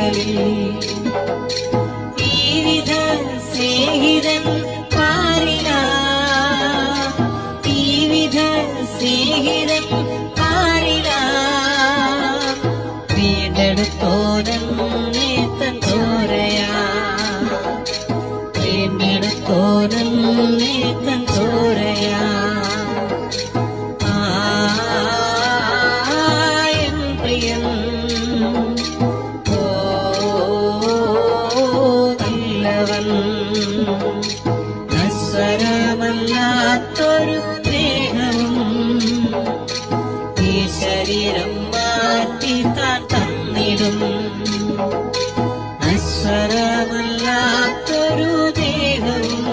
പകലിൽ ജീവിത സ്നേഹിതൻ പാരില ജീവിത സ്നേഹിതൻ പാരില വീണ്ടെടുത്തോനെന്നെ തൻ ചോരയാ വീണ്ടെടുത്തോനെന്നെ തൻ ചോരയാ നശ്വരമല്ലാത്തൊരു ദേഹവും ഈ ശരീരം മാറ്റി താൻ തന്നിടും നശ്വരമല്ലാത്തൊരു ദേഹവും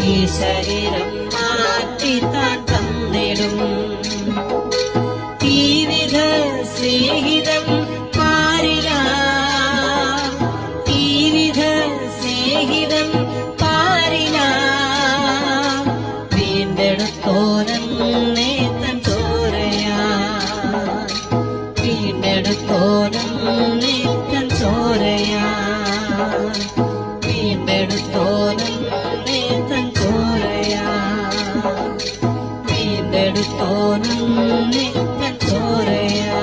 ഈ ശരീരം മാറ്റി താൻ തന്നിടും ജീവിത സ്നേഹിതം പാരില ജീവിത സ്നേഹിതം പാരില വീണ്ടെടുത്തോനെന്നെ തൻ ചോരയാ വീണ്ടെടുത്തോനെന്നെ തൻ ചോരയാ വീണ്ടെടുത്തോനെന്നെ തൻ ചോരയാ വീണ്ടെടുത്തോനെന്നെ തൻ ചോരയാ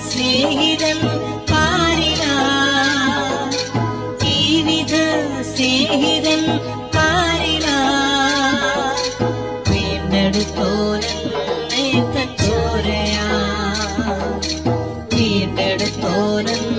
സ്നേഹിതൻ പാരില ജീവിത സ്നേഹിതൻ പാരില വീണ്ടെടുത്തോനെന്നെ തൻ ചോരയാ വീണ്ടെടുത്തോനെന്നെ